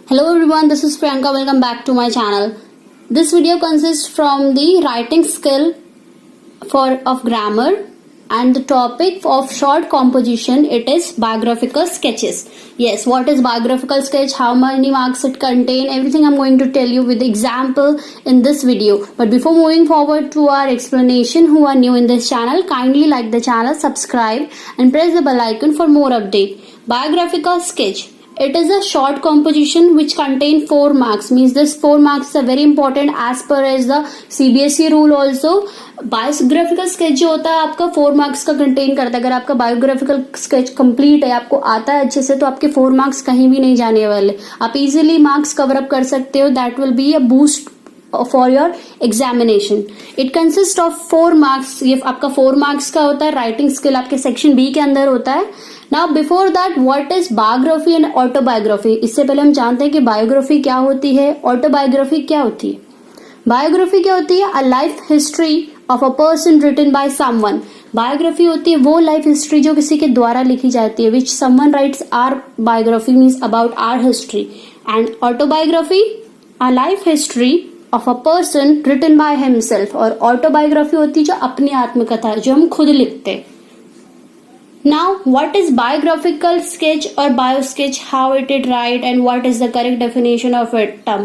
Hello everyone, this is Priyanka. Welcome back to my channel. This video consists from the writing skill of grammar and the topic of short composition. It is biographical sketches. Yes, what is biographical sketch? How many marks it contain? Everything I'm going to tell you with example in this video. But before moving forward to our explanation, who are new in this channel, kindly like the channel, subscribe and press the bell icon for more update. Biographical sketch. It is a short composition which contain 4 marks. Means this 4 marks are very important as per as the CBSE rule also. Biographical sketch जो होता है आपका 4 marks का contain करता है. अगर आपका biographical sketch complete है, आपको आता है अच्छे से, तो आपके 4 मार्क्स कहीं भी नहीं जाने वाले. आप इजीली मार्क्स कवर अप कर सकते हो. That will be a boost for your examination. It consist of 4 marks. ये आपका 4 मार्क्स का होता है. राइटिंग स्किल आपके सेक्शन बी के अंदर होता है. Now before that, what is biography and autobiography. इससे पहले हम जानते हैं कि बायोग्राफी क्या होती है, ऑटोबायोग्राफी क्या होती है. बायोग्राफी क्या होती है? A life history of a person written by someone. Biography होती है वो लाइफ हिस्ट्री जो किसी के द्वारा लिखी जाती है. Which someone writes our biography means about our history. And autobiography a life history of a person written by himself. और ऑटोबायोग्राफी होती है जो अपनी आत्मकथा जो हम खुद लिखते हैं. Now, what is biographical sketch or bio sketch? How it is write and what is the correct definition of it term?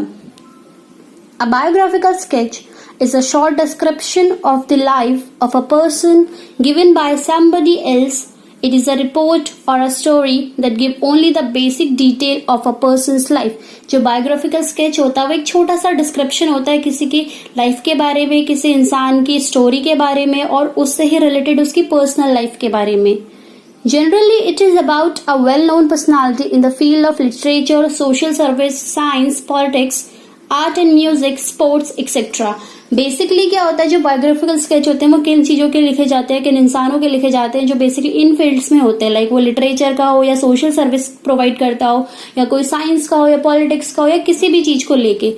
A biographical sketch is a short description of the life of a person given by somebody else. It is a report or a story that give only the basic detail of a person's life. जो biographical sketch होता है वो एक छोटा सा description होता है किसी की लाइफ के बारे में, किसी इंसान की स्टोरी के बारे में और उससे ही रिलेटेड उसकी पर्सनल लाइफ के बारे में. Generally, it is about a well-known personality in the field of literature, social service, science, politics, art and music, sports, etc. Basically क्या होता है, जो बायोग्राफिकल स्केच होते हैं वो किन चीजों के लिखे जाते हैं, किन इंसानों के लिखे जाते हैं जो बेसिकली इन फील्ड्स में होते हैं. लाइक वो लिटरेचर का हो या सोशल सर्विस प्रोवाइड करता हो या कोई साइंस का हो या पॉलिटिक्स का हो या किसी भी चीज को लेके.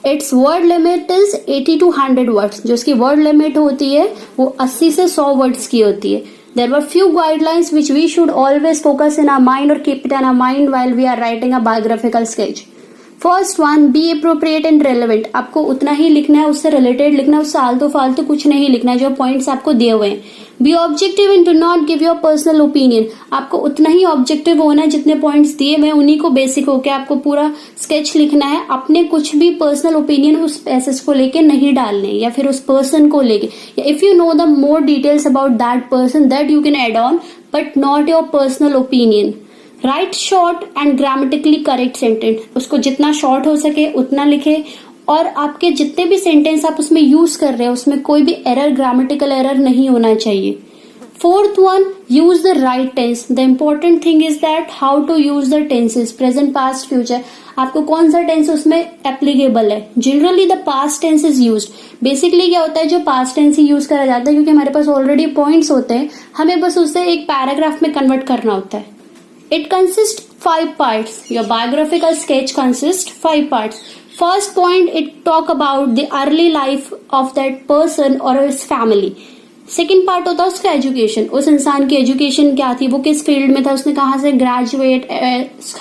It's word limit is 80 to 100 words. जो उसकी वर्ड लिमिट होती है वो 80 से 100 वर्ड्स की होती है. There were few guidelines which we should always focus in our mind or keep it in our mind while we are writing a biographical sketch. First one, be appropriate and relevant. आपको उतना ही लिखना है, उससे related लिखना है, उससे आलतू फालतू कुछ नहीं लिखना है. जो पॉइंट्स आपको दिए हुए हैं. B objective and do not give your personal opinion. आपको उतना ही ऑब्जेक्टिव होना है जितने पॉइंट्स दिए हुए उन्हीं को बेसिक होकर आपको पूरा स्केच लिखना है. अपने कुछ भी पर्सनल ओपिनियन उस पैसेज को लेके नहीं डालने या फिर उस पर्सन को लेके. If you know the more details about that person that you can add on but not your personal opinion. Write short and grammatically correct sentence. उसको जितना शॉर्ट हो सके उतना लिखे और आपके जितने भी सेंटेंस आप उसमें यूज कर रहे हैं उसमें कोई भी एरर, ग्रामेटिकल एरर नहीं होना चाहिए. Fourth one, use the right tense. The important thing is that how to use the tenses, present, past, future. आपको कौन सा टेंस उसमें एप्लीकेबल है. Generally the past tense is used. Basically क्या होता है, जो पास्ट टेंस ही यूज करा जाता है क्योंकि हमारे पास ऑलरेडी पॉइंट्स होते हैं, हमें बस उसे एक पैराग्राफ में कन्वर्ट करना होता है. It consists 5 parts. Your biographical sketch consists 5 parts. First point, it talk about the early life of that person or his family. Second part होता है उसका एजुकेशन. उस इंसान की एजुकेशन क्या थी, वो किस फील्ड में था, उसने कहाँ से graduate,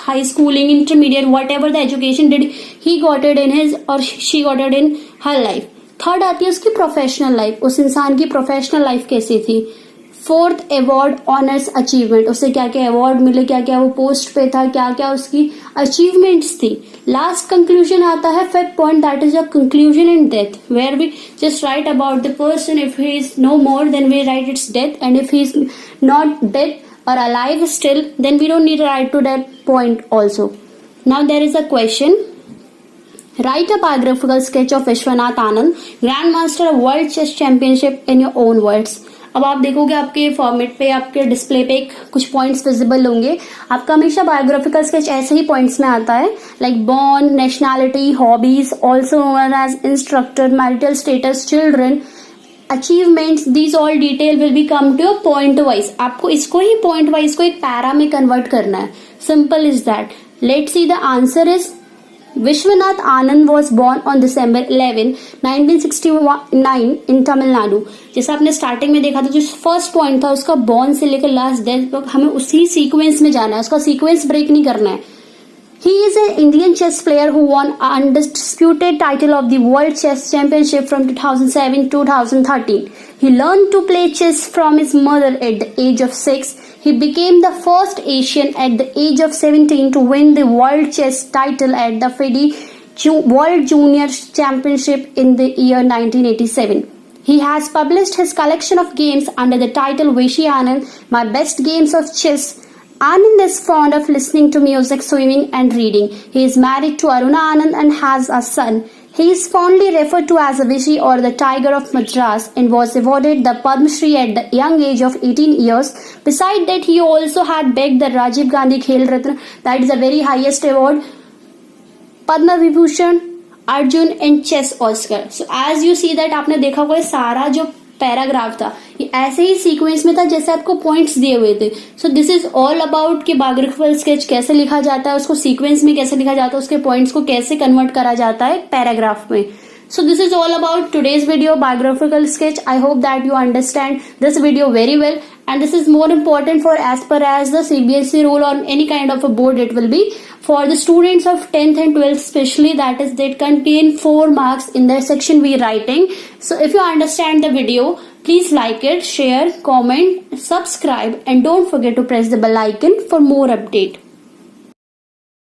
high schooling, intermediate, whatever the education did he got it in his or she got it in her life. Third आती है उसकी प्रोफेशनल लाइफ. उस इंसान की प्रोफेशनल लाइफ कैसी थी. Fourth, award, honours, achievement. उसे क्या क्या अवार्ड मिले, क्या क्या वो पोस्ट पे था, क्या क्या उसकी अचीवमेंट्स थी. लास्ट कंक्लूजन आता है fifth point, that is a conclusion in death where we just write about the person. If he is no more then we write its death and if he is not dead or alive still then we don't need write to that point also. Now there is a question. Write a biographical sketch of Vishwanath Anand, grand master of world chess championship in your own words. अब आप देखोगे आपके format पे, आपके display पे कुछ points visible होंगे. आपका हमेशा बायोग्राफिकल स्केच ऐसे ही पॉइंट्स में आता है, like born, nationality, hobbies, also known as instructor, marital status, children, achievements. These all detail will be come to your point wise. आपको इसको ही पॉइंट वाइज को एक पैरा में कन्वर्ट करना है. Simple is that. Let's see the answer is Vishwanath Anand was born on December 11, 1969 in Tamil Nadu. जैसा आपने starting में देखा था, जो फर्स्ट पॉइंट था उसका बॉर्न से लेकर लास्ट डेथ तक हमें उसी सीक्वेंस में जाना है, उसका सीक्वेंस ब्रेक नहीं करना है. He is an Indian chess player who won an undisputed title of the World Chess Championship from 2007 to 2013. He learned to play chess from his mother at the age of 6. He became the first Asian at the age of 17 to win the World Chess title at the FIDE World Junior Championship in the year 1987. He has published his collection of games under the title Vishy Anand, My Best Games of Chess. Anand is fond of listening to music, swimming and reading. He is married to Aruna Anand and has a son. He is fondly referred to as a Vishy or the Tiger of Madras and was awarded the Padma Shri at the young age of 18 years. Besides that, he also had begged the Rajiv Gandhi Khel Ratna, that is the very highest award, Padma Vibhushan, Arjun and Chess Oscar. So as you see that आपने देखा हुआ सारा जो paragraph था ये ऐसे ही sequence में था जैसे आपको पॉइंट्स दिए हुए थे. So this is all about कि बायोग्राफिकल स्केच कैसे लिखा जाता है, उसको सीक्वेंस में कैसे लिखा जाता है, उसके पॉइंट्स को कैसे कन्वर्ट करा जाता है पैराग्राफ में. So this is all about today's video, biographical sketch. I hope that you understand this video very well, and this is more important for as per as the CBSE rule or any kind of a board. It will be for the students of 10th and 12th especially, that is they contain 4 marks in their section B writing. So if you understand the video, please like it, share, comment, subscribe, and don't forget to press the bell icon for more update.